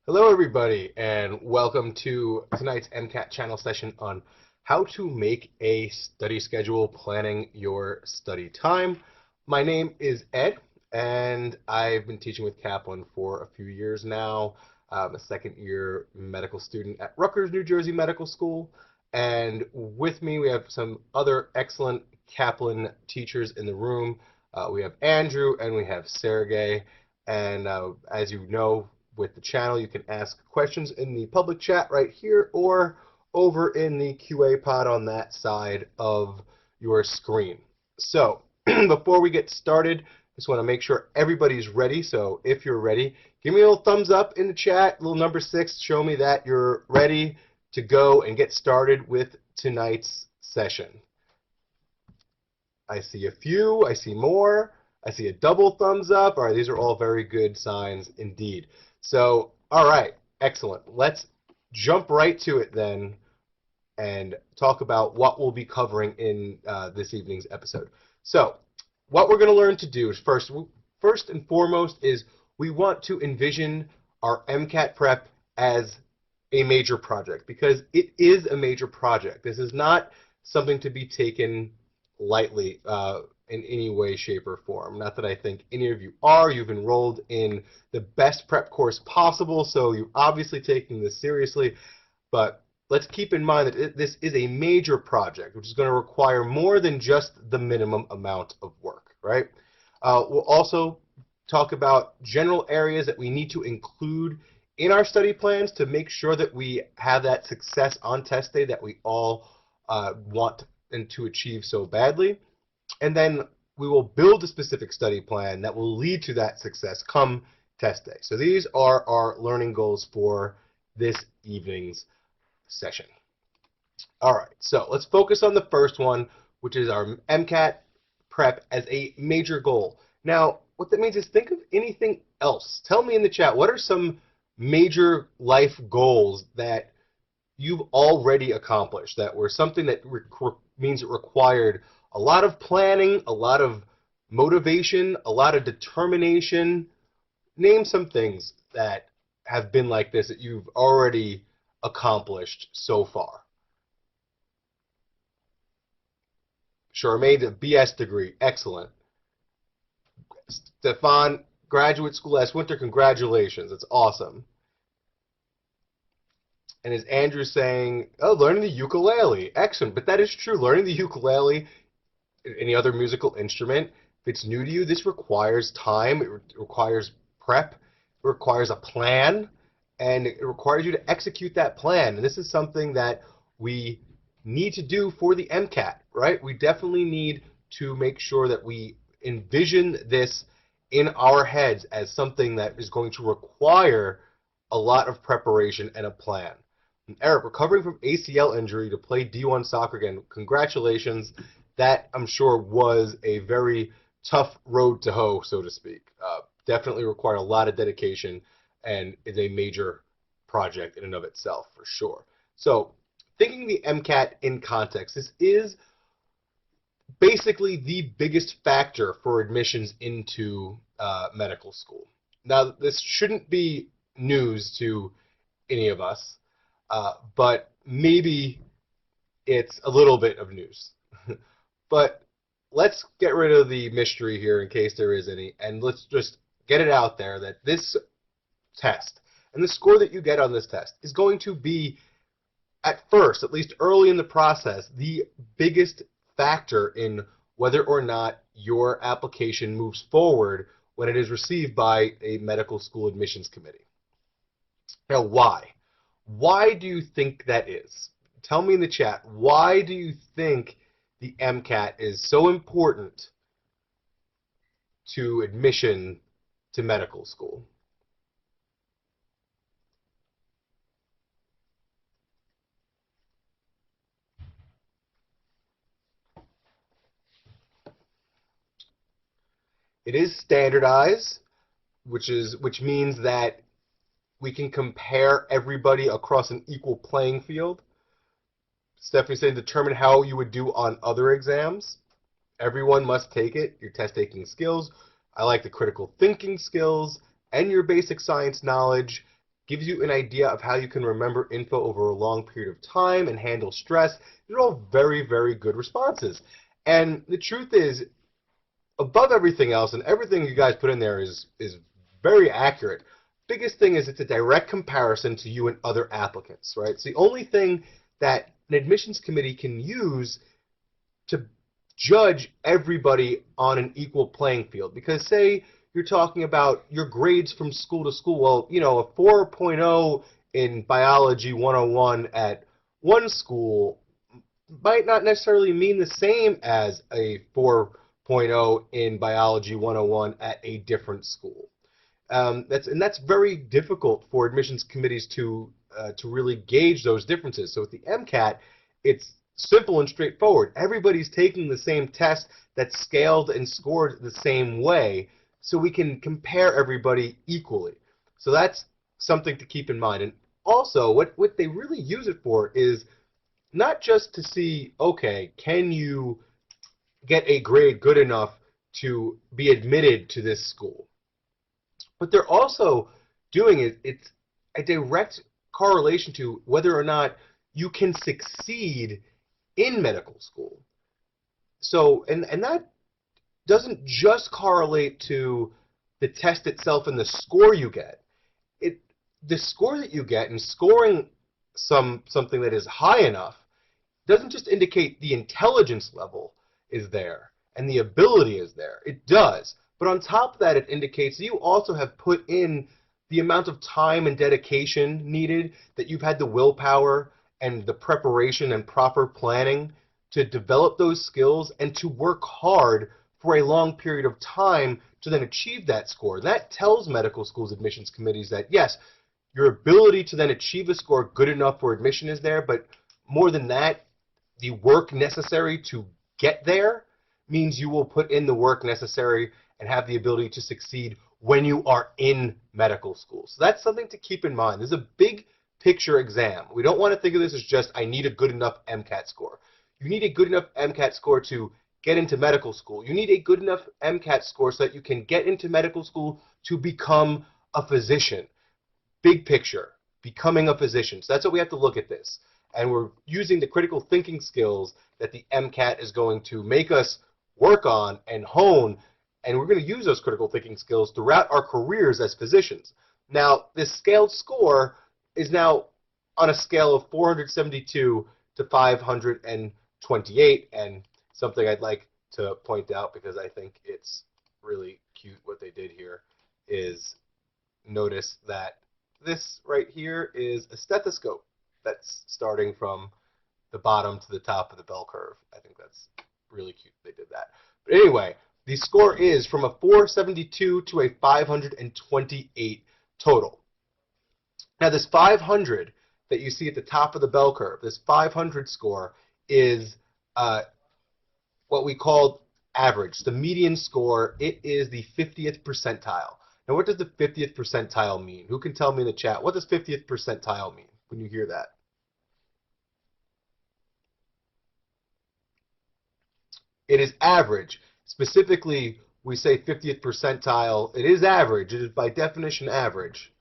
Hello, everybody, and welcome to tonight's MCAT channel session on how to make a study schedule, planning your study time. My name is Ed, and I've been teaching with Kaplan for a few years now. I'm a second-year medical student at Rutgers, New Jersey Medical School, and with me we have some other excellent Kaplan teachers in the room. We have Andrew and we have Sergey, and as you know, with the channel, you can ask questions in the public chat right here or over in the QA pod on that side of your screen. So before we get started, just want to make sure everybody's ready. So if you're ready, give me a little thumbs up in the chat, little number 6, show me that you're ready to go and get started with tonight's session. I see a few, I see more, I see a double thumbs up. All right, these are all very good signs indeed. So, all right, excellent. Let's jump right to it then and talk about what we'll be covering in this evening's episode. So, what we're going to learn to do is first and foremost is we want to envision our MCAT prep as a major project, because it is a major project. This is not something to be taken lightly in any way, shape, or form. Not that I think any of you are. You've enrolled in the best prep course possible, so you're obviously taking this seriously. But let's keep in mind that this is a major project, which is going to require more than just the minimum amount of work, right? We'll also talk about general areas that we need to include in our study plans to make sure that we have that success on test day that we all want and to achieve so badly. And then we will build a specific study plan that will lead to that success come test day. So these are our learning goals for this evening's session. All right, so let's focus on the first one, which is our MCAT prep as a major goal. Now, what that means is think of anything else. Tell me in the chat, what are some major life goals that you've already accomplished, that were something that means it required a lot of planning, a lot of motivation, a lot of determination? Name some things that have been like this that you've already accomplished so far. Sure, made a BS degree. Excellent. Stefan, graduate school last winter. Congratulations. That's awesome. And as Andrew saying, oh, learning the ukulele. Excellent. But that is true. Learning the ukulele, any other musical instrument, if it's new to you, this requires time. It requires prep. It requires a plan. And it requires you to execute that plan. And this is something that we need to do for the MCAT, right? We definitely need to make sure that we envision this in our heads as something that is going to require a lot of preparation and a plan. And Eric, recovering from ACL injury to play D1 soccer again, congratulations. That, I'm sure, was a very tough road to hoe, so to speak. Definitely required a lot of dedication and is a major project in and of itself, for sure. So, thinking the MCAT in context, this is basically the biggest factor for admissions into medical school. Now, this shouldn't be news to any of us, but maybe it's a little bit of news. But let's get rid of the mystery here in case there is any, and let's just get it out there that this test and the score that you get on this test is going to be, at first, at least early in the process, the biggest factor in whether or not your application moves forward when it is received by a medical school admissions committee. Now, why? Why do you think that is? Tell me in the chat, why do you think the MCAT is so important to admission to medical school? It is standardized, which means that we can compare everybody across an equal playing field. Stephanie said determine how you would do on other exams. Everyone must take it, your test taking skills. I like the critical thinking skills and your basic science knowledge. gives you an idea of how you can remember info over a long period of time and handle stress. These are all very, very good responses. And the truth is, above everything else, and everything you guys put in there is very accurate. Biggest thing is it's a direct comparison to you and other applicants, right? It's the only thing that an admissions committee can use to judge everybody on an equal playing field. Because say you're talking about your grades from school to school, well, you know, a 4.0 in biology 101 at one school might not necessarily mean the same as a 4.0 in biology 101 at a different school. That's very difficult for admissions committees to really gauge those differences. So with the MCAT, it's simple and straightforward. Everybody's taking the same test that's scaled and scored the same way, so we can compare everybody equally. So that's something to keep in mind. And also, what they really use it for is not just to see, okay, can you get a grade good enough to be admitted to this school? But they're also doing it's a direct correlation to whether or not you can succeed in medical school. So, and that doesn't just correlate to the test itself and the score you get. The score that you get and scoring something that is high enough doesn't just indicate the intelligence level is there and the ability is there. It does. But on top of that, it indicates that you also have put in the amount of time and dedication needed, that you've had the willpower and the preparation and proper planning to develop those skills and to work hard for a long period of time to then achieve that score. That tells medical schools admissions committees that, yes, your ability to then achieve a score good enough for admission is there, but more than that, the work necessary to get there means you will put in the work necessary and have the ability to succeed when you are in medical school. So that's something to keep in mind. This is a big picture exam. We don't want to think of this as just, I need a good enough MCAT score. You need a good enough MCAT score to get into medical school. You need a good enough MCAT score so that you can get into medical school to become a physician. Big picture, becoming a physician. So that's what we have to look at this. And we're using the critical thinking skills that the MCAT is going to make us work on and hone, and we're going to use those critical thinking skills throughout our careers as physicians. Now, this scaled score is now on a scale of 472 to 528, and something I'd like to point out, because I think it's really cute what they did here, is notice that this right here is a stethoscope that's starting from the bottom to the top of the bell curve. I think that's really cute they did that. But anyway, the score is from a 472 to a 528 total. Now this 500 that you see at the top of the bell curve, this 500 score is what we call average, the median score. It is the 50th percentile. Now what does the 50th percentile mean? Who can tell me in the chat, what does 50th percentile mean when you hear that? It is average. Specifically, we say 50th percentile. It is average. It is by definition average.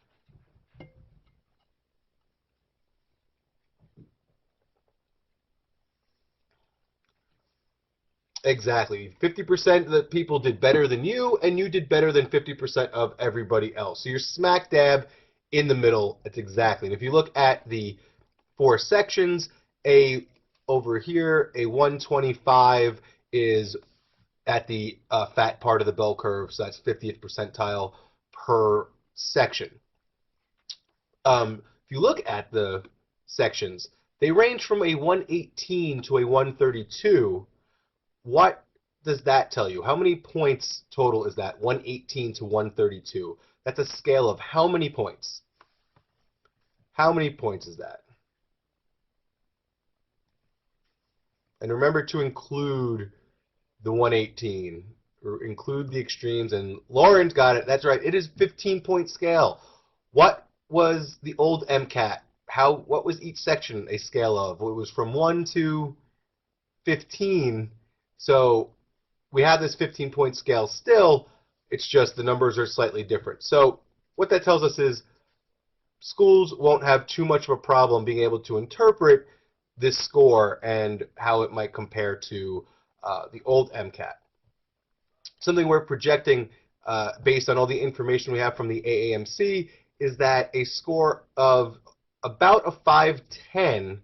Exactly. 50% of the people did better than you, and you did better than 50% of everybody else. So you're smack dab in the middle. That's exactly. And if you look at the 4 sections, over here, a 125 is at the fat part of the bell curve, so that's 50th percentile per section. If you look at the sections, they range from a 118 to a 132. What does that tell you? How many points total is that? 118 to 132. That's a scale of how many points? How many points is that? And remember to include the 118, or include the extremes. And Lauren's got it. That's right. It is 15-point scale. What was the old MCAT? What was each section a scale of? Well, it was from 1 to 15. So we have this 15-point scale still. It's just the numbers are slightly different. So what that tells us is schools won't have too much of a problem being able to interpret this score and how it might compare to the old MCAT. Something we're projecting based on all the information we have from the AAMC is that a score of about a 510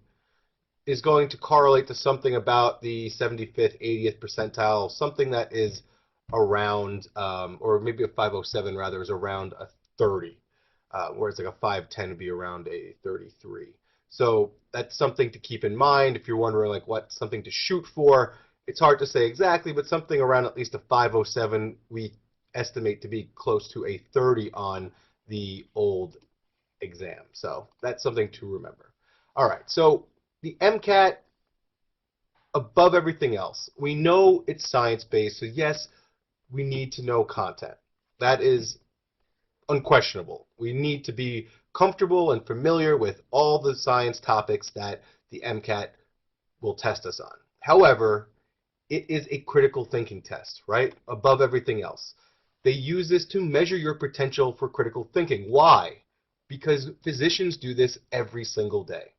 is going to correlate to something about the 75th, 80th percentile, something that is around, or maybe a 507 rather, is around a 30, whereas like a 510 would be around a 33. So that's something to keep in mind if you're wondering like what's something to shoot for. It's hard to say exactly, but something around at least a 507 we estimate to be close to a 30 on the old exam. So that's something to remember. All right, so the MCAT, above everything else, we know it's science-based, so yes, we need to know content. That is unquestionable. We need to be comfortable and familiar with all the science topics that the MCAT will test us on. However, it is a critical thinking test, right? Above everything else. They use this to measure your potential for critical thinking. Why? Because physicians do this every single day.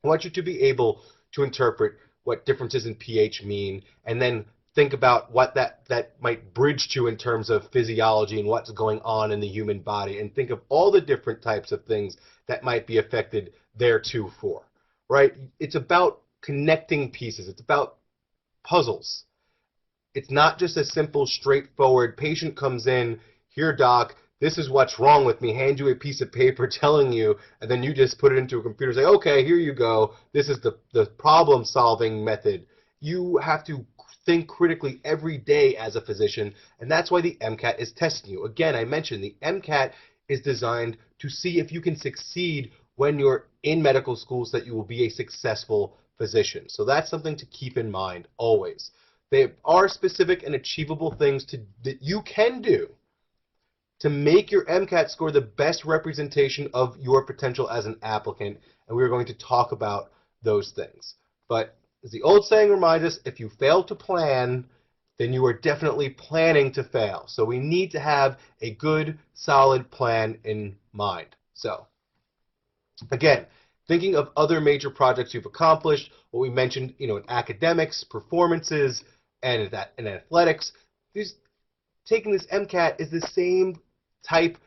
I want you to be able to interpret what differences in pH mean and then think about what that might bridge to in terms of physiology and what's going on in the human body, and think of all the different types of things that might be affected theretofore, right? It's about connecting pieces. It's about puzzles. It's not just a simple, straightforward, patient comes in, here, doc, this is what's wrong with me, hand you a piece of paper telling you, and then you just put it into a computer and say, okay, here you go, this is the problem-solving method. You have to think critically every day as a physician, and that's why the MCAT is testing you. Again, I mentioned the MCAT is designed to see if you can succeed when you're in medical school so that you will be a successful physician. So that's something to keep in mind always. There are specific and achievable things that you can do to make your MCAT score the best representation of your potential as an applicant, and we're going to talk about those things. But as the old saying reminds us, if you fail to plan, then you are definitely planning to fail. So we need to have a good, solid plan in mind. So, again, thinking of other major projects you've accomplished, what we mentioned, in academics, performances, and in athletics, taking this MCAT is the same type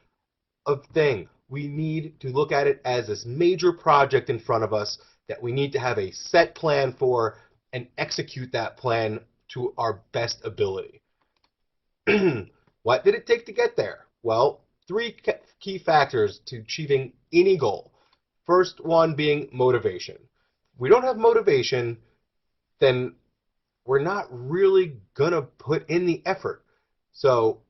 of thing. We need to look at it as this major project in front of us that we need to have a set plan for and execute that plan to our best ability. What did it take to get there? Well, three key factors to achieving any goal. First one being motivation. If we don't have motivation, then we're not really going to put in the effort. So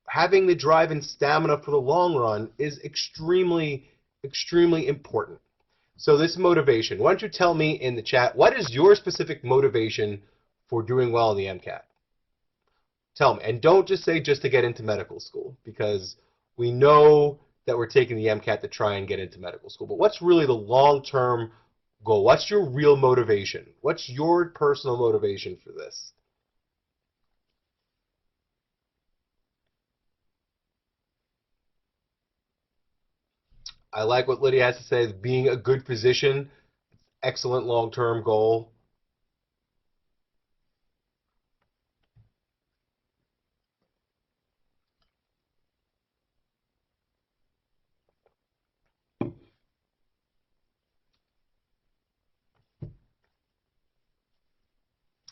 having the drive and stamina for the long run is extremely, extremely important. So this motivation, why don't you tell me in the chat, what is your specific motivation for doing well in the MCAT? Tell me. And don't just say just to get into medical school, because we know that we're taking the MCAT to try and get into medical school. But what's really the long-term goal? What's your real motivation? What's your personal motivation for this? I like what Lydia has to say, being a good physician, excellent long-term goal.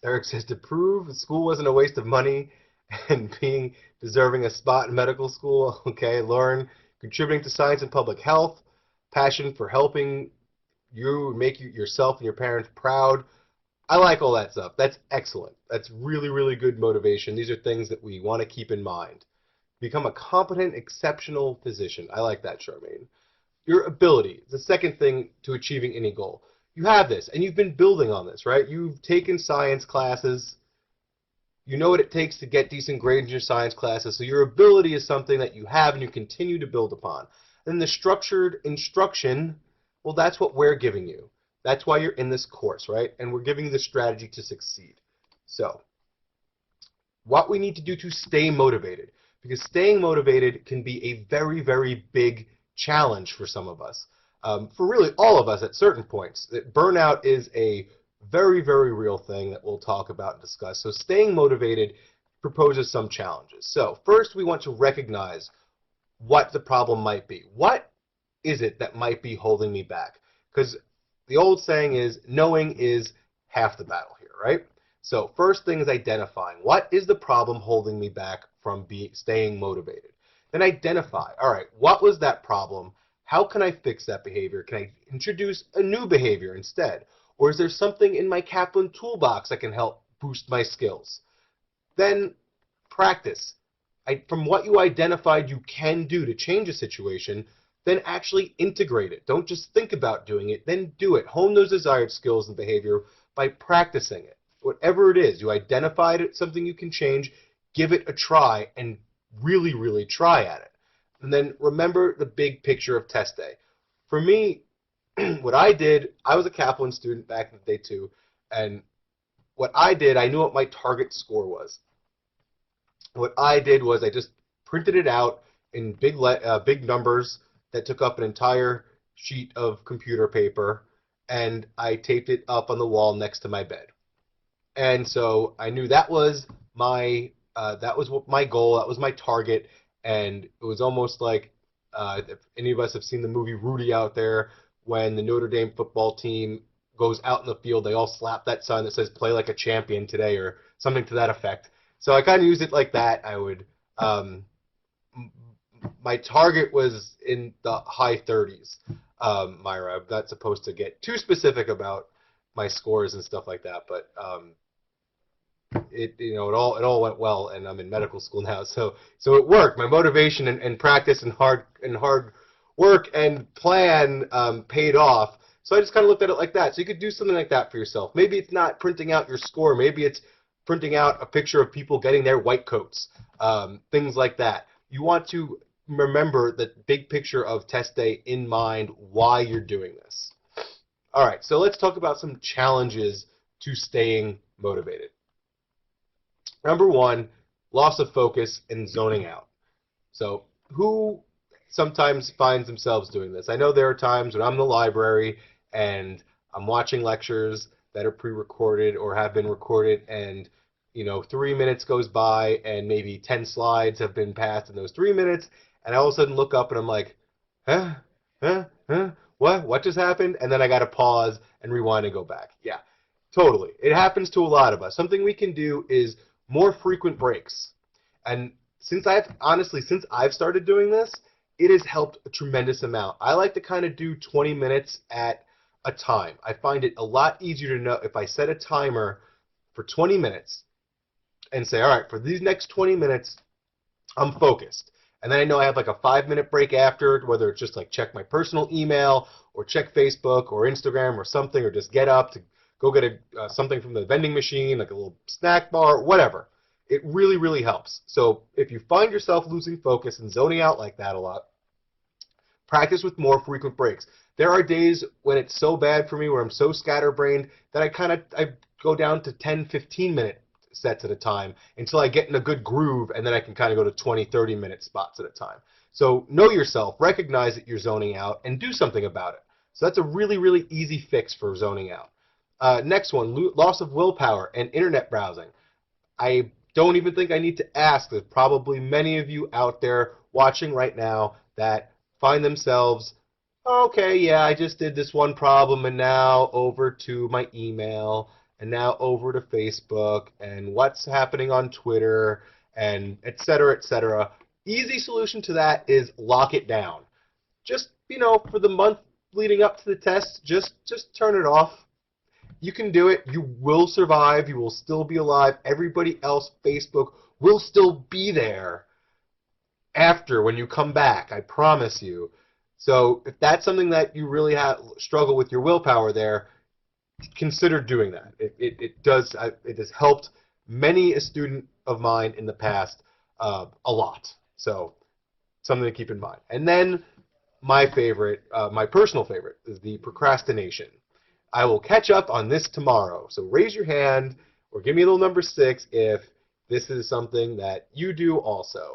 Eric says, to prove school wasn't a waste of money and being deserving a spot in medical school. Okay, Lauren, contributing to science and public health, passion for helping you make yourself and your parents proud. I like all that stuff. That's excellent. That's really, really good motivation. These are things that we want to keep in mind. Become a competent, exceptional physician. I like that, Charmaine. Your ability is the second thing to achieving any goal. You have this, and you've been building on this, right? You've taken science classes. You know what it takes to get decent grades in your science classes, so your ability is something that you have and you continue to build upon. And the structured instruction, well, that's what we're giving you. That's why you're in this course, right? And we're giving you the strategy to succeed. So, what we need to do to stay motivated, because staying motivated can be a very, very big challenge for some of us. For really all of us at certain points. Burnout is a very, very real thing that we'll talk about and discuss. So staying motivated proposes some challenges. So first we want to recognize what the problem might be. What is it that might be holding me back? Because the old saying is, knowing is half the battle here, right? So first thing is identifying. What is the problem holding me back from staying motivated? Then identify, all right, what was that problem? How can I fix that behavior? Can I introduce a new behavior instead? Or is there something in my Kaplan toolbox that can help boost my skills? Then practice. From what you identified you can do to change a situation, then actually integrate it. Don't just think about doing it, then do it. Hone those desired skills and behavior by practicing it. Whatever it is, you identified it, something you can change, give it a try and really, really try at it. And then remember the big picture of test day. For me, what I did, I was a Kaplan student back in the day too, and what I did, I knew what my target score was. What I did was I just printed it out in big numbers that took up an entire sheet of computer paper, and I taped it up on the wall next to my bed. And so I knew that was my goal, that was my target, and it was almost like if any of us have seen the movie Rudy out there, when the Notre Dame football team goes out in the field, they all slap that sign that says "Play like a champion today" or something to that effect. So I kind of used it like that. I would, my target was in the high 30s, Myra. I'm not supposed to get too specific about my scores and stuff like that, but it all went well, and I'm in medical school now, so it worked. My motivation and practice and hard work and plan paid off. So I just kind of looked at it like that. So you could do something like that for yourself. Maybe it's not printing out your score. Maybe it's printing out a picture of people getting their white coats, things like that. You want to remember the big picture of test day in mind, why you're doing this. All right, so let's talk about some challenges to staying motivated. Number one, loss of focus and zoning out. So who sometimes finds themselves doing this? I know there are times when I'm in the library and I'm watching lectures that are pre-recorded or have been recorded, and 3 minutes goes by and maybe 10 slides have been passed in those 3 minutes, and I all of a sudden look up and I'm like, what just happened? And then I got to pause and rewind and go back. Yeah, totally. It happens to a lot of us. Something we can do is more frequent breaks. And since I've started doing this, it has helped a tremendous amount. I like to kind of do 20 minutes at a time. I find it a lot easier to know if I set a timer for 20 minutes and say, all right, for these next 20 minutes, I'm focused. And then I know I have like a 5-minute break after, whether it's just like check my personal email or check Facebook or Instagram or something, or just get up to go get something from the vending machine, like a little snack bar, whatever. It really, really helps. So if you find yourself losing focus and zoning out like that a lot, practice with more frequent breaks. There are days when it's so bad for me, where I'm so scatterbrained, that I go down to 10, 15-minute sets at a time until I get in a good groove, and then I can kind of go to 20, 30-minute spots at a time. So know yourself, recognize that you're zoning out, and do something about it. So that's a really, really easy fix for zoning out. Next one, loss of willpower and internet browsing. I don't even think I need to ask. There's probably many of you out there watching right now that find themselves, okay, yeah, I just did this one problem, and now over to my email, and now over to Facebook, and what's happening on Twitter, and et cetera, et cetera. Easy solution to that is lock it down. Just, for the month leading up to the test, just turn it off. You can do it. You will survive. You will still be alive. Everybody else, Facebook, will still be there after, when you come back. I promise you. So if that's something that you really struggle with your willpower there, consider doing that. It has helped many a student of mine in the past a lot. So something to keep in mind. And then my personal favorite, is the procrastination. I will catch up on this tomorrow. So raise your hand or give me a little number 6 if this is something that you do also.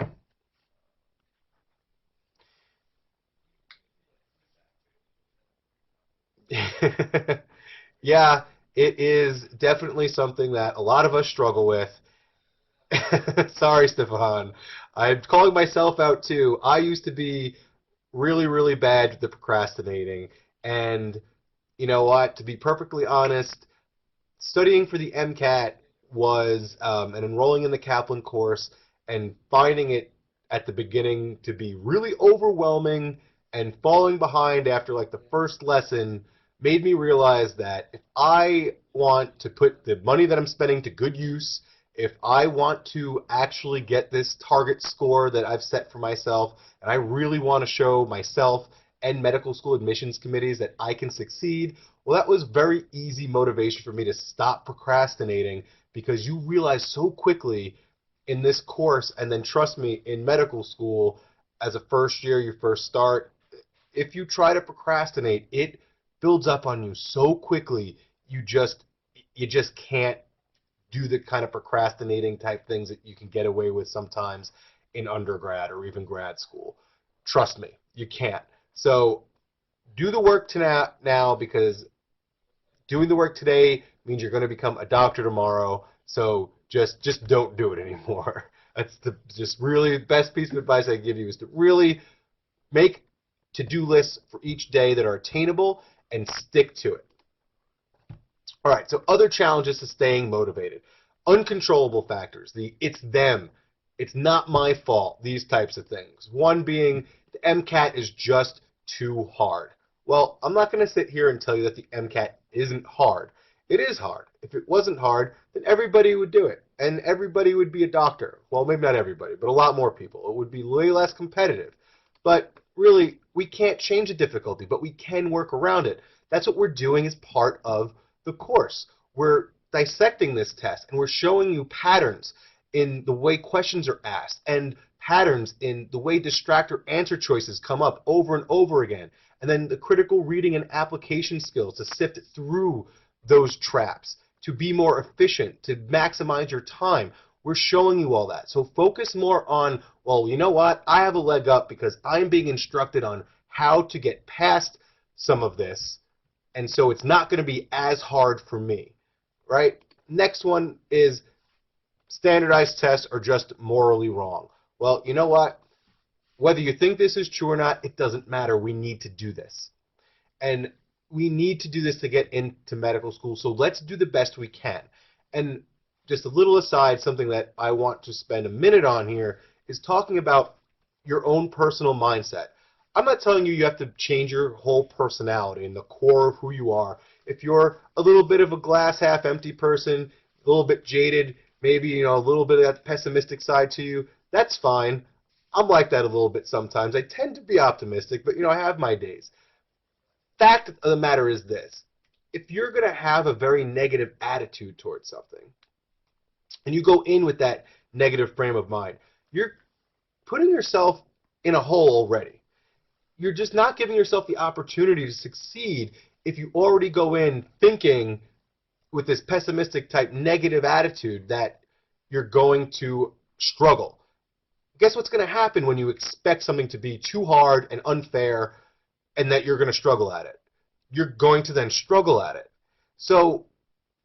Yeah, it is definitely something that a lot of us struggle with. Sorry, Stefan. I'm calling myself out too. I used to be really, really bad at the procrastinating. And you know what? To be perfectly honest, studying for the MCAT was and enrolling in the Kaplan course and finding it at the beginning to be really overwhelming and falling behind after like the first lesson made me realize that if I want to put the money that I'm spending to good use, if I want to actually get this target score that I've set for myself, and I really want to show myself and medical school admissions committees that I can succeed, well, that was very easy motivation for me to stop procrastinating because you realize so quickly in this course, and then trust me, in medical school, as a first year, your first start, if you try to procrastinate, it builds up on you so quickly, you just can't do the kind of procrastinating type things that you can get away with sometimes in undergrad or even grad school. Trust me, you can't. So do the work to now because doing the work today means you're going to become a doctor tomorrow. So just don't do it anymore. That's the just really best piece of advice I give you is to really make to-do lists for each day that are attainable and stick to it. All right, so other challenges to staying motivated. Uncontrollable factors. It's them. It's not my fault, these types of things. One being the MCAT is just too hard. Well, I'm not going to sit here and tell you that the MCAT isn't hard. It is hard. If it wasn't hard, then everybody would do it. And everybody would be a doctor. Well, maybe not everybody, but a lot more people. It would be way less competitive. But really, we can't change the difficulty, but we can work around it. That's what we're doing as part of the course. We're dissecting this test and we're showing you patterns in the way questions are asked and patterns in the way distractor answer choices come up over and over again. And then the critical reading and application skills to sift through those traps, to be more efficient, to maximize your time. We're showing you all that. So focus more on, well, you know what? I have a leg up because I'm being instructed on how to get past some of this, and so it's not going to be as hard for me, right? Next one is standardized tests are just morally wrong. Well, you know what? Whether you think this is true or not, it doesn't matter. We need to do this. And we need to do this to get into medical school, so let's do the best we can. And just a little aside, something that I want to spend a minute on here is talking about your own personal mindset. I'm not telling you you have to change your whole personality and the core of who you are. If you're a little bit of a glass half empty person, a little bit jaded, maybe a little bit of that pessimistic side to you, that's fine. I'm like that a little bit sometimes. I tend to be optimistic, but I have my days. Fact of the matter is this. If you're going to have a very negative attitude towards something, and you go in with that negative frame of mind, you're putting yourself in a hole already. You're just not giving yourself the opportunity to succeed if you already go in thinking with this pessimistic type negative attitude that you're going to struggle. Guess what's going to happen when you expect something to be too hard and unfair and that you're going to struggle at it? You're going to then struggle at it. So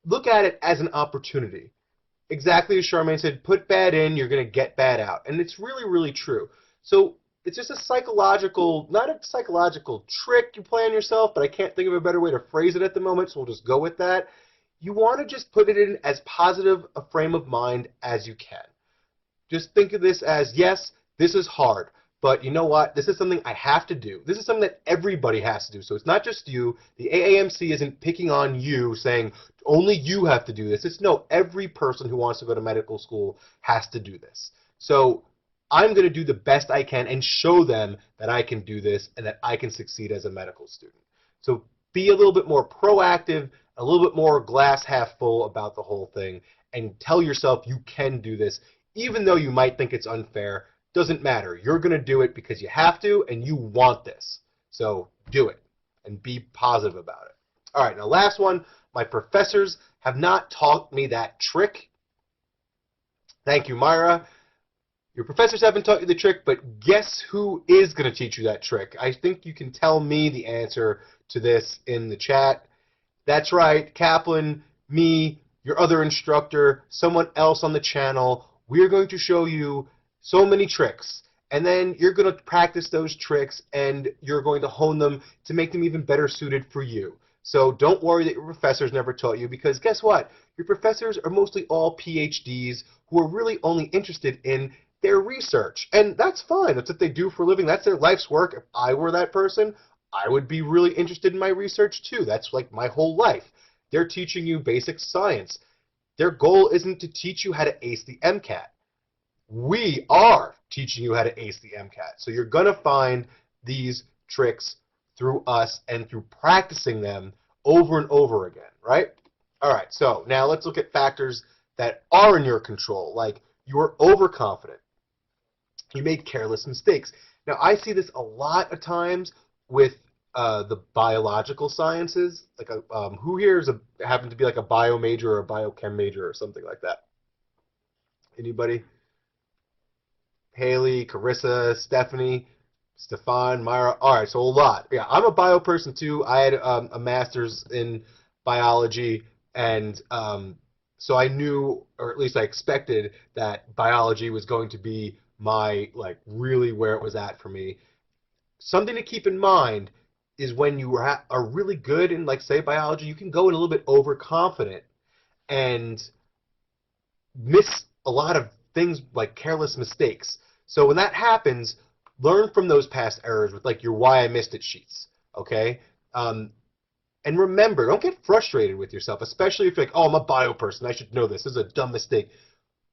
look at it as an opportunity. Exactly as Charmaine said, put bad in, you're going to get bad out. And it's really, really true. So it's just a psychological, not a psychological trick you play on yourself, but I can't think of a better way to phrase it at the moment, so we'll just go with that. You want to just put it in as positive a frame of mind as you can. Just think of this as, yes, this is hard, but you know what? This is something I have to do. This is something that everybody has to do. So it's not just you. The AAMC isn't picking on you saying only you have to do this. It's no, every person who wants to go to medical school has to do this. So I'm going to do the best I can and show them that I can do this and that I can succeed as a medical student. So be a little bit more proactive, a little bit more glass half full about the whole thing, and tell yourself you can do this. Even though you might think it's unfair, doesn't matter. You're going to do it because you have to and you want this. So do it and be positive about it. All right, now last one. My professors have not taught me that trick. Thank you, Myra. Your professors haven't taught you the trick, but guess who is going to teach you that trick? I think you can tell me the answer to this in the chat. That's right, Kaplan, me, your other instructor, someone else on the channel. We're going to show you so many tricks. And then you're going to practice those tricks and you're going to hone them to make them even better suited for you. So don't worry that your professors never taught you, because guess what? Your professors are mostly all PhDs who are really only interested in their research. And that's fine. That's what they do for a living. That's their life's work. If I were that person, I would be really interested in my research too. That's like my whole life. They're teaching you basic science. Their goal isn't to teach you how to ace the MCAT. We are teaching you how to ace the MCAT. So you're going to find these tricks through us and through practicing them over and over again, right? All right, so now let's look at factors that are in your control, like you are overconfident. You made careless mistakes. Now, I see this a lot of times with the biological sciences. Like, who here happen to be like a bio major or a biochem major or something like that? Anybody? Haley, Carissa, Stephanie, Stefan, Myra. All right, so a lot. Yeah, I'm a bio person too. I had a master's in biology, and so I knew, or at least I expected, that biology was going to be my, like, really where it was at for me. Something to keep in mind is when you are really good in, like, say, biology, you can go in a little bit overconfident and miss a lot of things like careless mistakes. So when that happens, learn from those past errors with, like, your why I missed it sheets, okay? And remember, don't get frustrated with yourself, especially if you're like, oh, I'm a bio person, I should know this. This is a dumb mistake.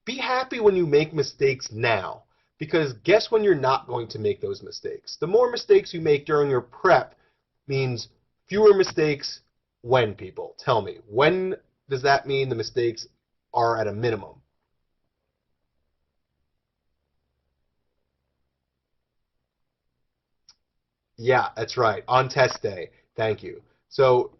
Be happy when you make mistakes now, because guess when you're not going to make those mistakes? The more mistakes you make during your prep means fewer mistakes when, people? Tell me. When does that mean the mistakes are at a minimum? Yeah, that's right. On test day. Thank you. So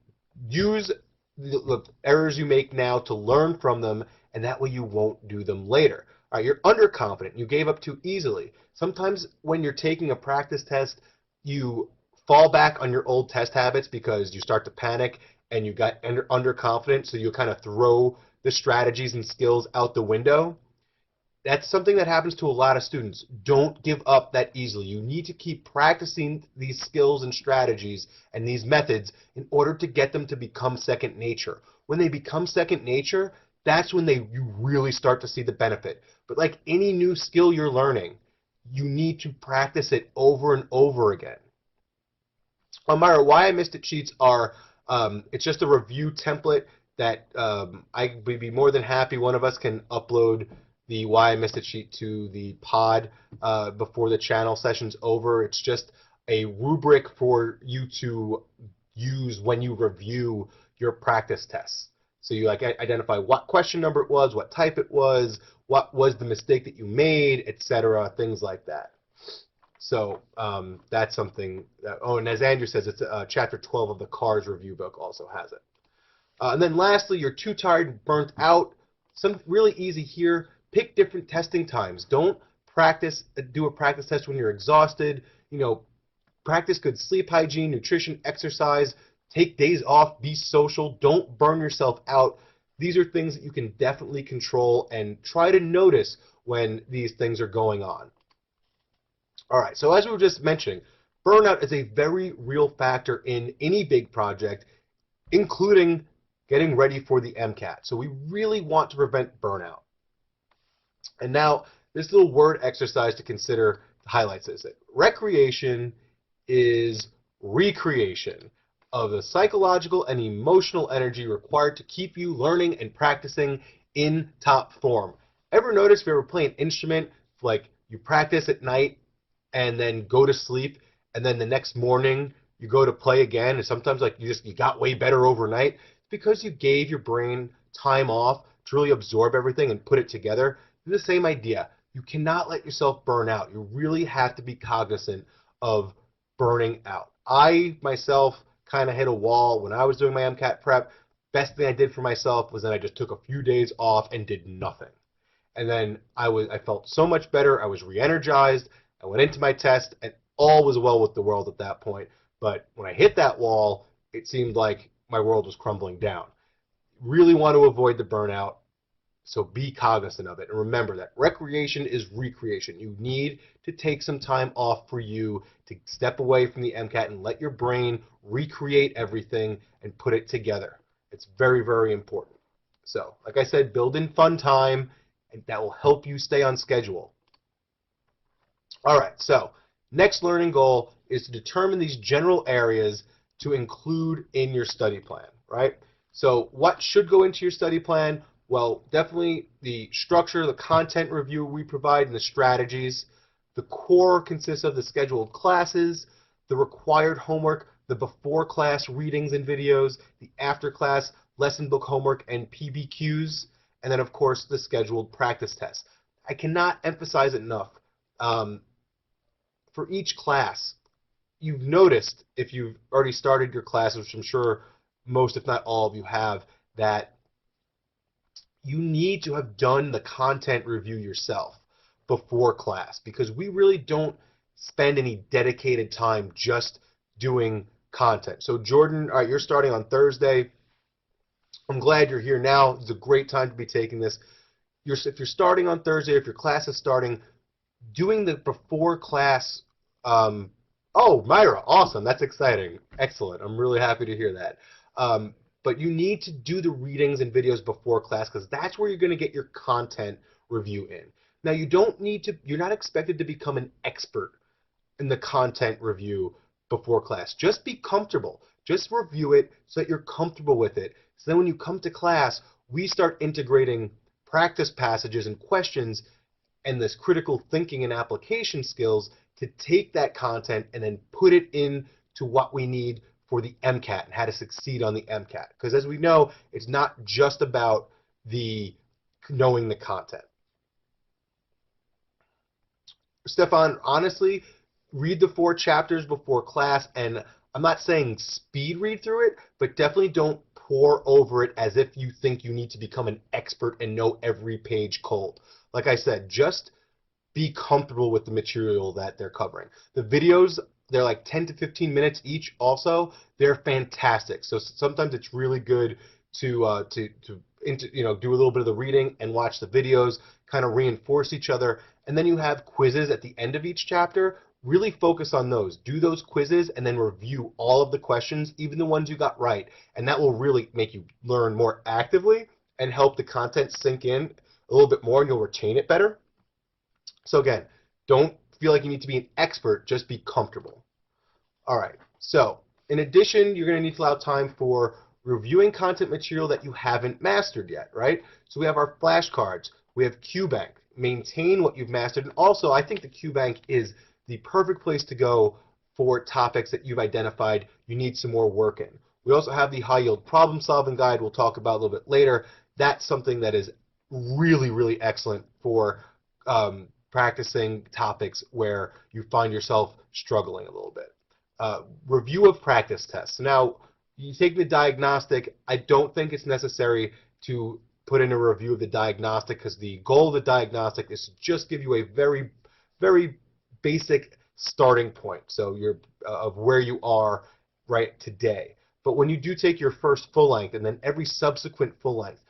use the errors you make now to learn from them, and that way you won't do them later. All right, you're underconfident. You gave up too easily. Sometimes when you're taking a practice test, you fall back on your old test habits because you start to panic and you got underconfident, so you kind of throw the strategies and skills out the window. That's something that happens to a lot of students. Don't give up that easily. You need to keep practicing these skills and strategies and these methods in order to get them to become second nature. When they become second nature, that's when you really start to see the benefit. But like any new skill you're learning, you need to practice it over and over again. Myra, why I missed it sheets are, it's just a review template that I would be more than happy one of us can upload the Why I Missed It sheet to the pod before the channel session's over. It's just a rubric for you to use when you review your practice tests. So you like identify what question number it was, what type it was, what was the mistake that you made, etc., things like that. So that's something that, oh, and as Andrew says, it's chapter 12 of the CARS review book also has it. And then lastly, you're too tired and burnt out. Some really easy here. Pick different testing times. Don't do a practice test when you're exhausted. You know, practice good sleep hygiene, nutrition, exercise. Take days off. Be social. Don't burn yourself out. These are things that you can definitely control, and try to notice when these things are going on. All right, so as we were just mentioning, burnout is a very real factor in any big project, including getting ready for the MCAT. So we really want to prevent burnout. And now, this little word exercise to consider highlights this. Recreation is recreation of the psychological and emotional energy required to keep you learning and practicing in top form. Ever notice if you ever play an instrument, like you practice at night and then go to sleep, and then the next morning you go to play again, and sometimes like you got way better overnight? It's because you gave your brain time off to really absorb everything and put it together. It's the same idea. You cannot let yourself burn out. You really have to be cognizant of burning out. I myself kind of hit a wall when I was doing my MCAT prep. Best thing I did for myself was that I just took a few days off and did nothing. And then I felt so much better. I was re-energized. I went into my test, and all was well with the world at that point. But when I hit that wall, it seemed like my world was crumbling down. Really want to avoid the burnout, so be cognizant of it. And remember that recreation is recreation. You need to take some time off for you to step away from the MCAT and let your brain recreate everything and put it together. It's very, very important. So, like I said, build in fun time, and that will help you stay on schedule. All right, so next learning goal is to determine these general areas to include in your study plan, right? So what should go into your study plan? Well, definitely the structure, the content review we provide, and the strategies. The core consists of the scheduled classes, the required homework, the before class readings and videos, the after class lesson book homework and PBQs, and then of course the scheduled practice tests. I cannot emphasize it enough. For each class, you've noticed, if you've already started your classes, which I'm sure most, if not all of you have, that you need to have done the content review yourself before class, because we really don't spend any dedicated time just doing content. So Jordan, all right, you're starting on Thursday. I'm glad you're here now. It's a great time to be taking this. If you're starting on Thursday, if your class is starting, doing the before class. Oh, Myra, awesome. That's exciting. Excellent. I'm really happy to hear that. But you need to do the readings and videos before class, because that's where you're going to get your content review in. Now, you're not expected to become an expert in the content review before class. Just be comfortable. Just review it so that you're comfortable with it. So then when you come to class, we start integrating practice passages and questions and this critical thinking and application skills to take that content and then put it into what we need for the MCAT and how to succeed on the MCAT. Because as we know, it's not just about knowing the content. Stefan, honestly, read the 4 chapters before class, and I'm not saying speed read through it, but definitely don't pour over it as if you think you need to become an expert and know every page cold. Like I said, just be comfortable with the material that they're covering. The videos, they're like 10 to 15 minutes each also. They're fantastic. So sometimes it's really good to do a little bit of the reading and watch the videos, kind of reinforce each other. And then you have quizzes at the end of each chapter. Really focus on those. Do those quizzes and then review all of the questions, even the ones you got right. And that will really make you learn more actively and help the content sink in a little bit more, and you'll retain it better. So again, don't feel like you need to be an expert, just be comfortable. All right, so in addition, you're going to need to allow time for reviewing content material that you haven't mastered yet, right? So we have our flashcards, we have QBank, maintain what you've mastered, and also I think the QBank is the perfect place to go for topics that you've identified you need some more work in. We also have the high yield problem solving guide we'll talk about a little bit later. That's something that is really, really excellent for practicing topics where you find yourself struggling a little bit. Review of practice tests. Now, you take the diagnostic. I don't think it's necessary to put in a review of the diagnostic, because the goal of the diagnostic is to just give you a very, very basic starting point, so you're of where you are right today. But when you do take your first full length and then every subsequent full length,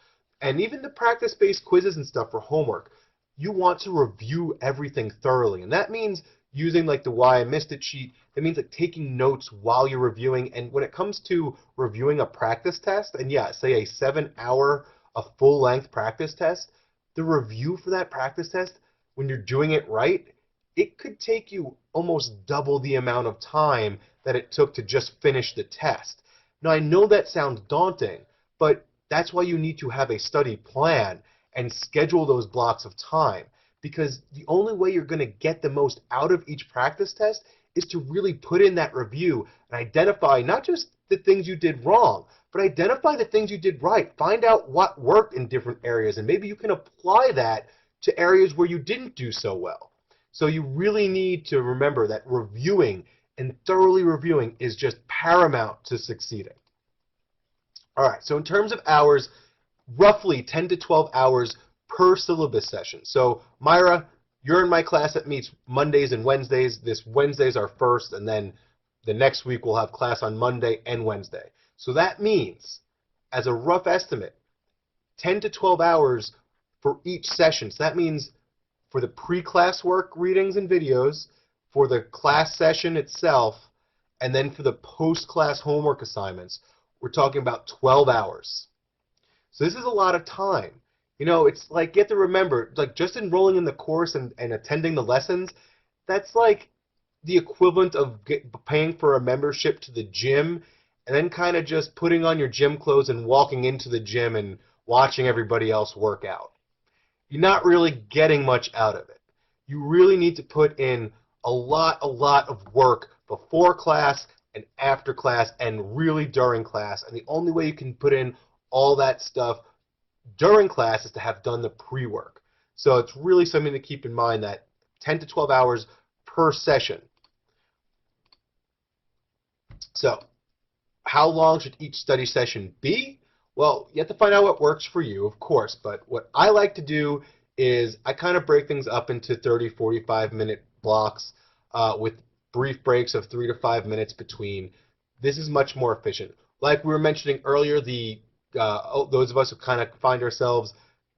and even the practice-based quizzes and stuff for homework, you want to review everything thoroughly. And that means using like the why I missed it sheet. That means like taking notes while you're reviewing. And when it comes to reviewing a practice test, and yeah, say a 7-hour, a full-length practice test, the review for that practice test, when you're doing it right, it could take you almost double the amount of time that it took to just finish the test. Now, I know that sounds daunting, but that's why you need to have a study plan and schedule those blocks of time, because the only way you're going to get the most out of each practice test is to really put in that review and identify not just the things you did wrong, but identify the things you did right. Find out what worked in different areas, and maybe you can apply that to areas where you didn't do so well. So you really need to remember that reviewing and thoroughly reviewing is just paramount to succeeding. All right, so in terms of hours, roughly 10 to 12 hours per syllabus session. So Myra, you're in my class that meets Mondays and Wednesdays. This Wednesday's our first, and then the next week we'll have class on Monday and Wednesday. So that means, as a rough estimate, 10 to 12 hours for each session. So that means for the pre-class work readings and videos, for the class session itself, and then for the post-class homework assignments, we're talking about 12 hours. So this is a lot of time. You know, it's like, you have to remember, like, just enrolling in the course and attending the lessons, that's like the equivalent of paying for a membership to the gym and then kind of just putting on your gym clothes and walking into the gym and watching everybody else work out. You're not really getting much out of it. You really need to put in a lot of work before class and after class and really during class. And the only way you can put in all that stuff during class is to have done the pre-work. So it's really something to keep in mind, that 10 to 12 hours per session. So how long should each study session be? Well, you have to find out what works for you, of course, but what I like to do is I kind of break things up into 30, 45-minute blocks with brief breaks of 3 to 5 minutes between. This is much more efficient. Like we were mentioning earlier, those of us who kind of find ourselves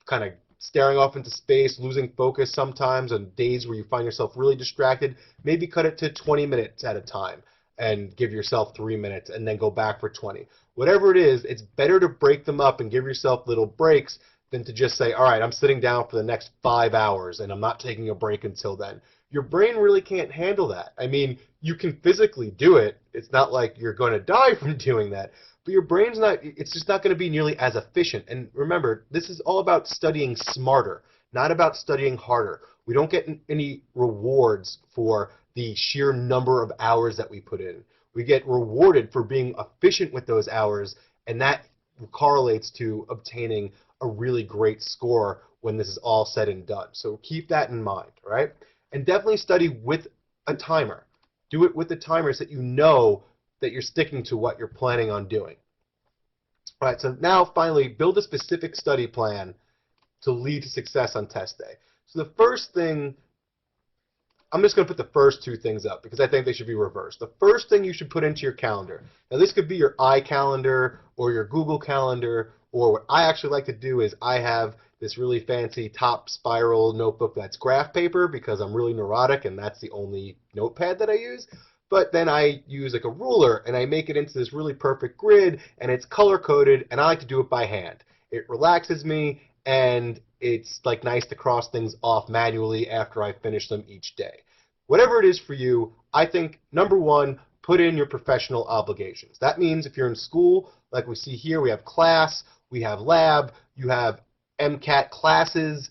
kind of staring off into space, losing focus sometimes on days where you find yourself really distracted, maybe cut it to 20 minutes at a time and give yourself 3 minutes and then go back for 20. Whatever it is, it's better to break them up and give yourself little breaks than to just say, all right, I'm sitting down for the next 5 hours and I'm not taking a break until then. Your brain really can't handle that. I mean, you can physically do it. It's not like you're going to die from doing that. But your brain's not, it's just not going to be nearly as efficient. And remember, this is all about studying smarter, not about studying harder. We don't get any rewards for the sheer number of hours that we put in. We get rewarded for being efficient with those hours, and that correlates to obtaining a really great score when this is all said and done. So keep that in mind, right? And definitely study with a timer. Do it with a timer so that you know that you're sticking to what you're planning on doing. All right, so now finally, build a specific study plan to lead to success on test day. So the first thing, I'm just going to put the first two things up because I think they should be reversed. The first thing you should put into your calendar. Now this could be your iCalendar or your Google Calendar, or what I actually like to do is I have this really fancy top spiral notebook that's graph paper because I'm really neurotic and that's the only notepad that I use. But then I use like a ruler and I make it into this really perfect grid and it's color coded and I like to do it by hand. It relaxes me and it's like nice to cross things off manually after I finish them each day. Whatever it is for you, I think number one, put in your professional obligations. That means if you're in school, like we see here, we have class, we have lab, you have MCAT classes,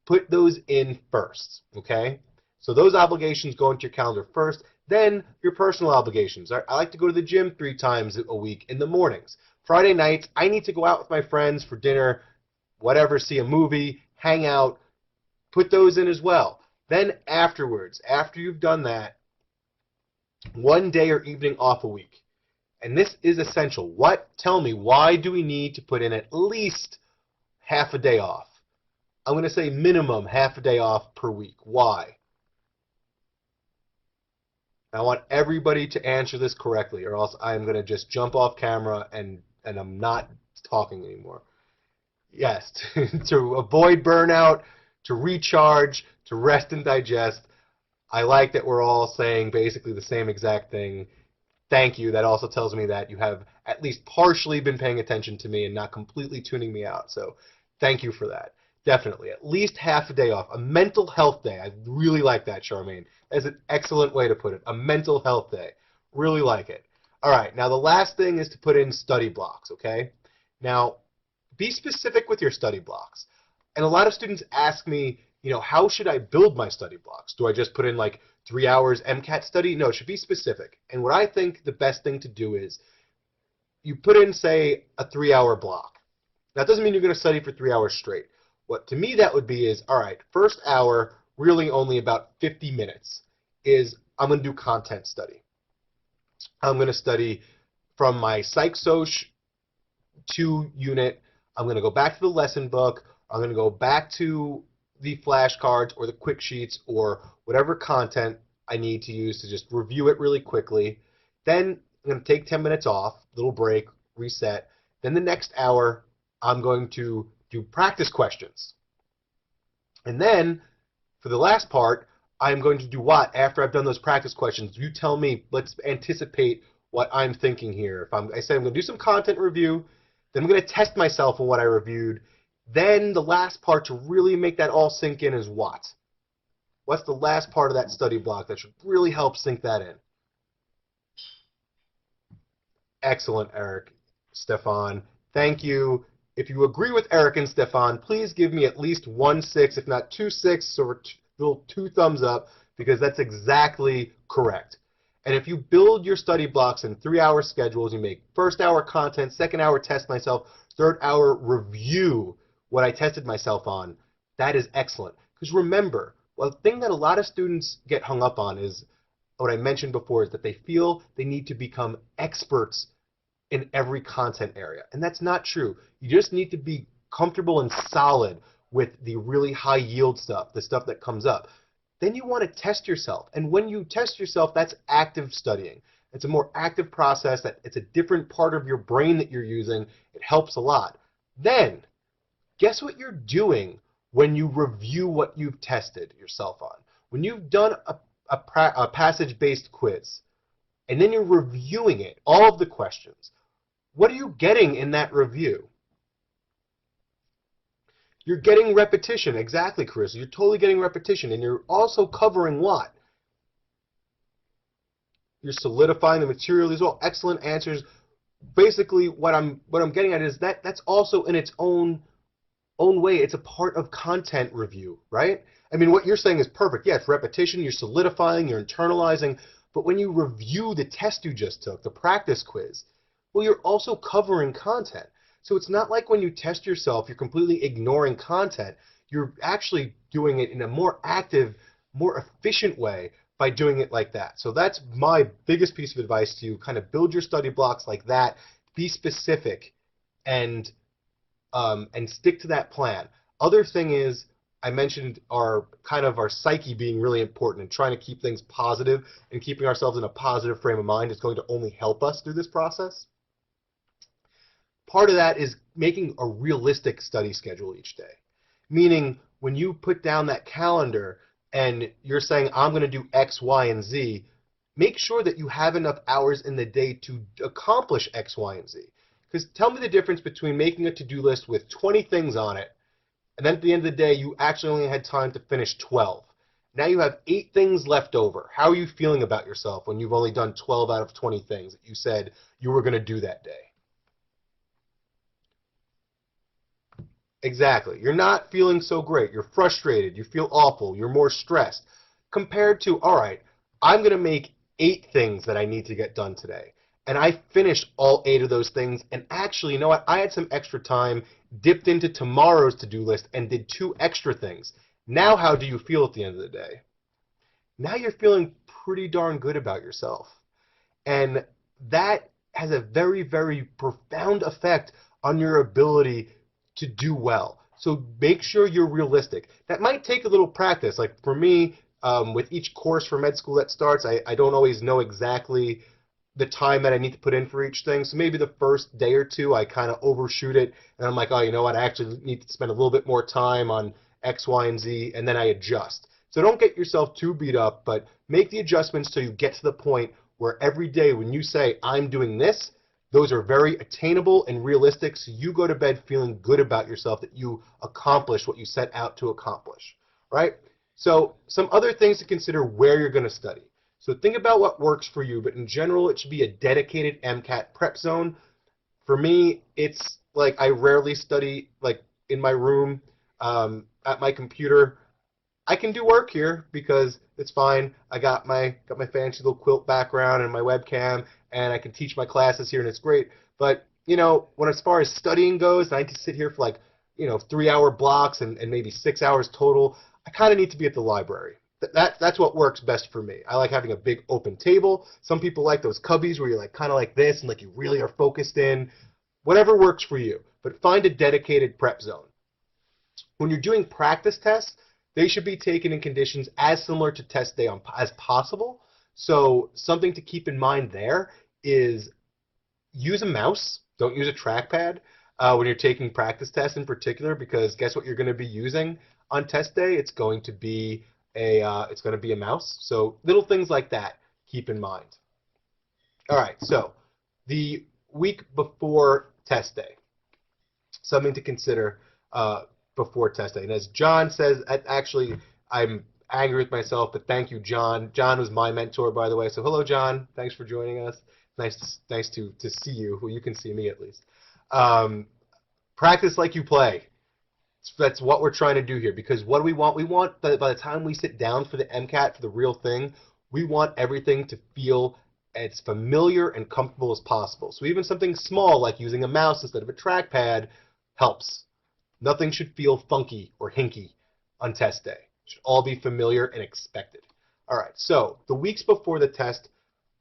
put those in first, okay? So those obligations go into your calendar first. Then your personal obligations. I like to go to the gym 3 times a week in the mornings. Friday nights, I need to go out with my friends for dinner, whatever, see a movie, hang out. Put those in as well. Then afterwards, after you've done that, 1 day or evening off a week. And this is essential. Tell me, why do we need to put in at least half a day off? I'm going to say minimum half a day off per week. Why? I want everybody to answer this correctly, or else I'm going to just jump off camera and I'm not talking anymore. Yes, to avoid burnout, to recharge, to rest and digest. I like that we're all saying basically the same exact thing. Thank you. That also tells me that you have at least partially been paying attention to me and not completely tuning me out. So thank you for that. Definitely. At least half a day off. A mental health day. I really like that, Charmaine. That's an excellent way to put it. A mental health day. Really like it. All right. Now, the last thing is to put in study blocks, okay? Now, be specific with your study blocks. And a lot of students ask me, you know, how should I build my study blocks? Do I just put in like 3 hours MCAT study? No, it should be specific. And what I think the best thing to do is you put in, say, a 3-hour block. That doesn't mean you're going to study for 3 hours straight. What to me that would be is, all right, first hour, really only about 50 minutes, is I'm going to do content study. I'm going to study from my Psych Soc 2 unit. I'm going to go back to the lesson book. I'm going to go back to the flashcards or the quick sheets or whatever content I need to use to just review it really quickly. Then I'm going to take 10 minutes off, little break, reset. Then the next hour, I'm going to do practice questions. And then for the last part, I'm going to do what after I've done those practice questions? You tell me. Let's anticipate what I'm thinking here. I say I'm going to do some content review, then I'm going to test myself on what I reviewed. Then the last part to really make that all sink in is what? What's the last part of that study block that should really help sink that in? Excellent, Eric, Stefan. Thank you. If you agree with Eric and Stefan, please give me at least 1 6, if not 2 6, or little 2 thumbs up, because that's exactly correct. And if you build your study blocks in 3-hour schedules, you make first hour content, second hour test myself, third hour review what I tested myself on, that is excellent. Because remember, well, the thing that a lot of students get hung up on is what I mentioned before, is that they feel they need to become experts in every content area. And that's not true. You just need to be comfortable and solid with the really high yield stuff, the stuff that comes up. Then you want to test yourself. And when you test yourself, that's active studying. It's a more active process. That it's a different part of your brain that you're using. It helps a lot. Then, guess what you're doing when you review what you've tested yourself on? When you've done a passage-based quiz, and then you're reviewing it, all of the questions, what are you getting in that review? You're getting repetition. Exactly, Chris. You're totally getting repetition. And you're also covering what? You're solidifying the material. These are all excellent answers. Basically, what I'm getting at is that's also in its own way. It's a part of content review, right? I mean, what you're saying is perfect. Yeah, it's repetition. You're solidifying. You're internalizing. But when you review the test you just took, the practice quiz, well, you're also covering content. So it's not like when you test yourself, you're completely ignoring content. You're actually doing it in a more active, more efficient way by doing it like that. So that's my biggest piece of advice to you. Kind of build your study blocks like that. Be specific and stick to that plan. Other thing is, I mentioned our psyche being really important and trying to keep things positive and keeping ourselves in a positive frame of mind is going to only help us through this process. Part of that is making a realistic study schedule each day. Meaning, when you put down that calendar and you're saying, I'm going to do X, Y, and Z, make sure that you have enough hours in the day to accomplish X, Y, and Z. Because tell me the difference between making a to-do list with 20 things on it, and then at the end of the day, you actually only had time to finish 12. Now you have 8 things left over. How are you feeling about yourself when you've only done 12 out of 20 things that you said you were going to do that day? Exactly. You're not feeling so great. You're frustrated. You feel awful. You're more stressed. Compared to, all right, I'm going to make 8 things that I need to get done today. And I finished all 8 of those things. And actually, you know what? I had some extra time, dipped into tomorrow's to-do list, and did 2 extra things. Now how do you feel at the end of the day? Now you're feeling pretty darn good about yourself. And that has a very, very profound effect on your ability to do well. So make sure you're realistic. That might take a little practice. Like for me, with each course for med school that starts, I don't always know exactly the time that I need to put in for each thing. So maybe the first day or two, I kind of overshoot it. And I'm like, oh, you know what? I actually need to spend a little bit more time on X, Y, and Z. And then I adjust. So don't get yourself too beat up, but make the adjustments so you get to the point where every day when you say, I'm doing this, those are very attainable and realistic, so you go to bed feeling good about yourself that you accomplished what you set out to accomplish, right? So some other things to consider where you're going to study. So think about what works for you, but in general, it should be a dedicated MCAT prep zone. For me, it's like I rarely study like in my room at my computer. I can do work here because it's fine. I got my fancy little quilt background and my webcam, and I can teach my classes here, and it's great. But you know, when as far as studying goes, I need to sit here for like 3-hour blocks and maybe 6 hours total. I kind of need to be at the library. That's what works best for me. I like having a big open table. Some people like those cubbies where you're like kind of like this and like you really are focused in. Whatever works for you, but find a dedicated prep zone. When you're doing practice tests, they should be taken in conditions as similar to test day as possible. So something to keep in mind there is use a mouse. Don't use a trackpad when you're taking practice tests in particular, because guess what you're going to be using on test day? It's going to be a mouse. So little things like that keep in mind. All right, so the week before test day, something to consider before test day. And as John says, actually, I'm angry with myself, but thank you, John. John was my mentor, by the way. So hello, John. Thanks for joining us. Nice to see you. Well, you can see me at least. Um, Practice like you play. That's what we're trying to do here. Because what do we want? We want that by the time we sit down for the MCAT, for the real thing, we want everything to feel as familiar and comfortable as possible. So even something small like using a mouse instead of a trackpad helps. Nothing should feel funky or hinky on test day. It should all be familiar and expected. All right, so the weeks before the test,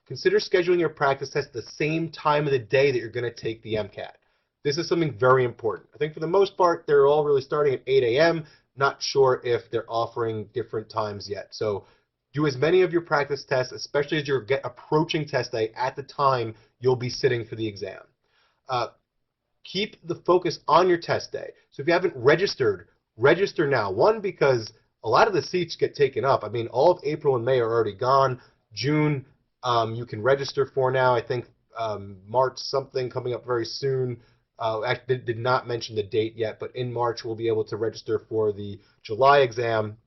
consider scheduling your practice test at the same time of the day that you're going to take the MCAT. This is something very important. I think for the most part, they're all really starting at 8 a.m. Not sure if they're offering different times yet. So do as many of your practice tests, especially as you're approaching test day, at the time you'll be sitting for the exam. Keep the focus on your test day. So if you haven't registered, register now. One, because a lot of the seats get taken up. I mean, all of April and May are already gone. June, you can register for now. I think March something coming up very soon. I did not mention the date yet, but in March we'll be able to register for the July exam.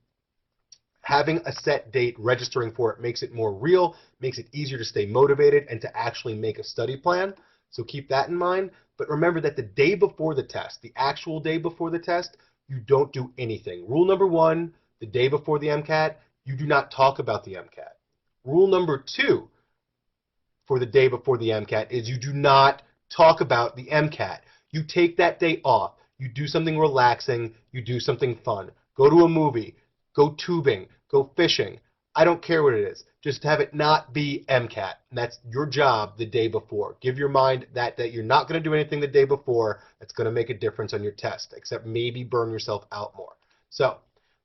Having a set date, registering for it, makes it more real, makes it easier to stay motivated and to actually make a study plan. So keep that in mind. But remember that the day before the test, the actual day before the test, you don't do anything. Rule number 1, the day before the MCAT, you do not talk about the MCAT. Rule number 2 for the day before the MCAT is you do not talk about the MCAT. You take that day off. You do something relaxing. You do something fun. Go to a movie. Go tubing. Go fishing. I don't care what it is. Just have it not be MCAT. And that's your job the day before. Give your mind that you're not going to do anything the day before that's going to make a difference on your test, except maybe burn yourself out more. So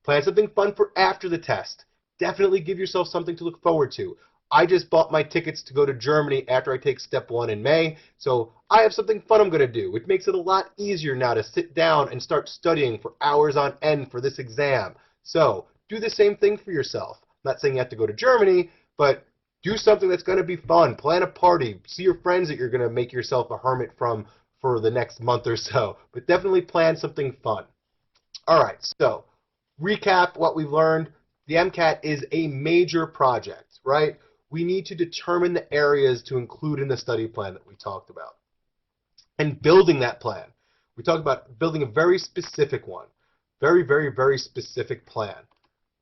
plan something fun for after the test. Definitely give yourself something to look forward to. I just bought my tickets to go to Germany after I take step 1 in May, so I have something fun I'm going to do, which makes it a lot easier now to sit down and start studying for hours on end for this exam. So do the same thing for yourself. I'm not saying you have to go to Germany, but do something that's going to be fun. Plan a party. See your friends that you're going to make yourself a hermit from for the next month or so. But definitely plan something fun. All right, so recap what we've learned. The MCAT is a major project, right? We need to determine the areas to include in the study plan that we talked about. And building that plan. We talked about building a very specific one. Very, very, very specific plan.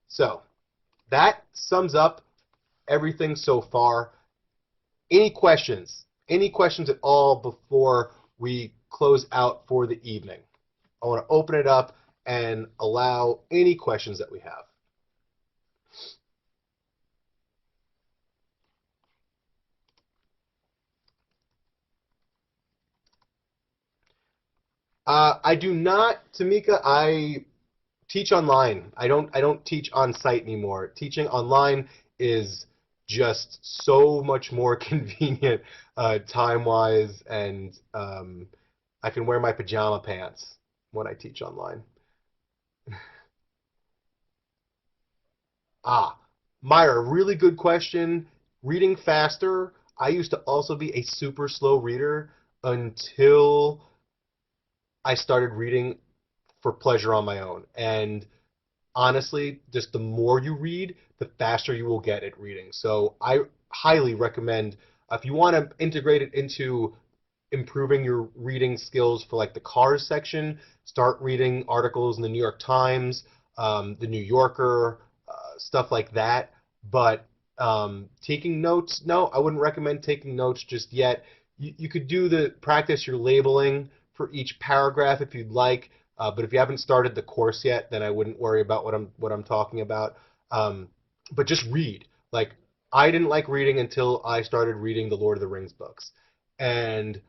So that sums up everything so far. Any questions? Any questions at all before we close out for the evening? I want to open it up and allow any questions that we have. I do not, Tamika. I teach online. I don't teach on site anymore. Teaching online is just so much more convenient time-wise, and I can wear my pajama pants when I teach online. Ah, Myra, really good question. Reading faster. I used to also be a super slow reader until I started reading for pleasure on my own. And honestly, just the more you read, the faster you will get at reading. So I highly recommend if you want to integrate it into improving your reading skills for like the cars section, start reading articles in the New York Times, the New Yorker, stuff like that. But taking notes, no, I wouldn't recommend taking notes just yet. You could do the practice your labeling for each paragraph if you'd like. But if you haven't started the course yet, then I wouldn't worry about what I'm talking about. But just read. Like I didn't like reading until I started reading the Lord of the Rings books, and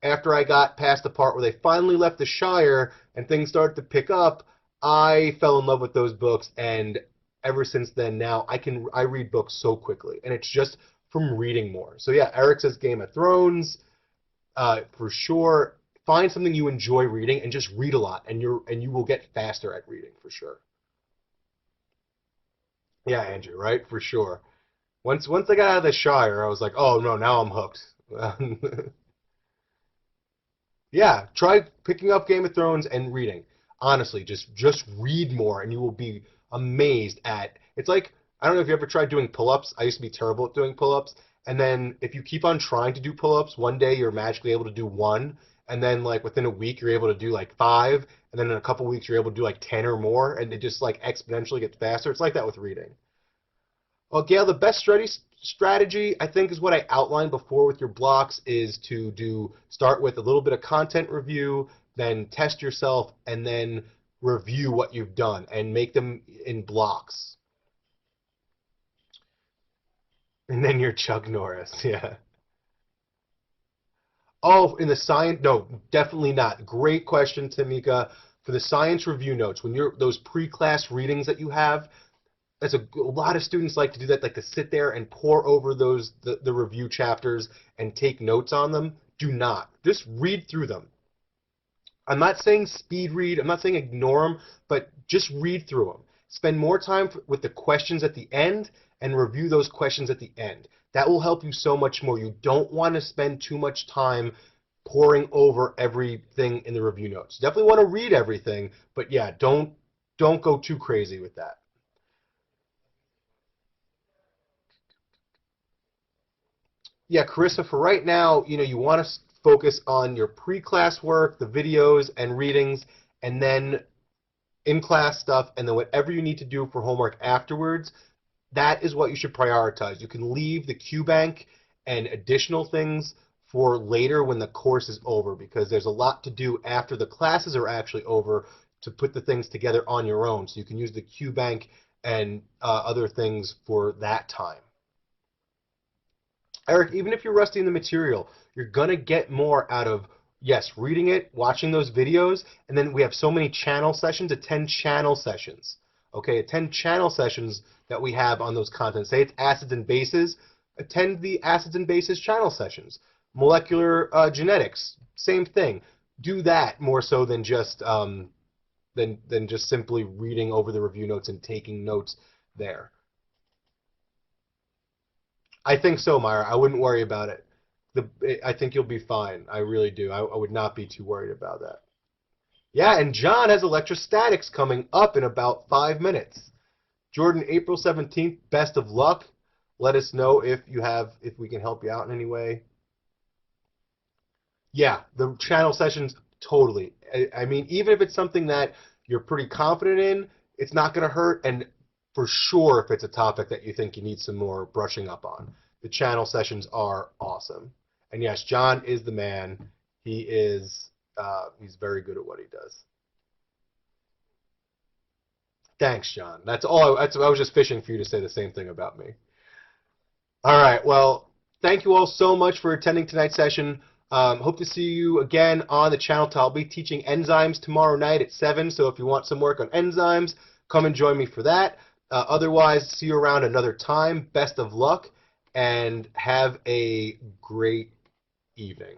after I got past the part where they finally left the Shire and things started to pick up, I fell in love with those books, and ever since then, now I read books so quickly, and it's just from reading more. So yeah, Eric says Game of Thrones, for sure. Find something you enjoy reading and just read a lot, and you will get faster at reading for sure. Yeah, Andrew, right? For sure. Once I got out of the Shire, I was like, oh no, now I'm hooked. Yeah, try picking up Game of Thrones and reading. Honestly, just read more, and you will be amazed at. It's like I don't know if you ever tried doing pull-ups. I used to be terrible at doing pull-ups, and then if you keep on trying to do pull-ups, one day you're magically able to do one, and then like within a week you're able to do like five, and then in a couple weeks you're able to do like 10 or more, and it just like exponentially gets faster. It's like that with reading. Well, Gail, the best strategy, I think, is what I outlined before with your blocks is to start with a little bit of content review, then test yourself, and then review what you've done and make them in blocks. And then you're Chuck Norris, yeah. Oh, in the science, no, definitely not. Great question, Tamika. For the science review notes, when you're those pre-class readings that you have, as a lot of students like to do that, like to sit there and pour over the review chapters and take notes on them. Do not. Just read through them. I'm not saying speed read. I'm not saying ignore them, but just read through them. Spend more time with the questions at the end and review those questions at the end. That will help you so much more. You don't want to spend too much time poring over everything in the review notes. Definitely want to read everything, but yeah, don't go too crazy with that. Yeah, Carissa, for right now, you want to focus on your pre-class work, the videos and readings, and then in-class stuff, and then whatever you need to do for homework afterwards, that is what you should prioritize. You can leave the Q bank and additional things for later when the course is over because there's a lot to do after the classes are actually over to put the things together on your own. So you can use the Q bank and other things for that time. Eric, even if you're rusty in the material, you're going to get more out of, yes, reading it, watching those videos, and then we have so many channel sessions, attend channel sessions. Okay, attend channel sessions that we have on those content. Say it's acids and bases, attend the acids and bases channel sessions. Molecular genetics, same thing. Do that more so than just than just simply reading over the review notes and taking notes there. I think so, Myra. I wouldn't worry about it. I think you'll be fine. I really do. I would not be too worried about that. Yeah, and John has electrostatics coming up in about 5 minutes. Jordan, April 17th, best of luck. Let us know if we can help you out in any way. Yeah, the channel sessions, totally. I mean, even if it's something that you're pretty confident in, it's not going to hurt. And for sure, if it's a topic that you think you need some more brushing up on, the channel sessions are awesome. And yes, John is the man. He's very good at what he does. Thanks, John. I was just fishing for you to say the same thing about me. All right. Well, thank you all so much for attending tonight's session. Hope to see you again on the channel. I'll be teaching enzymes tomorrow night at 7, so if you want some work on enzymes, come and join me for that. Otherwise, see you around another time. Best of luck, and have a great evening.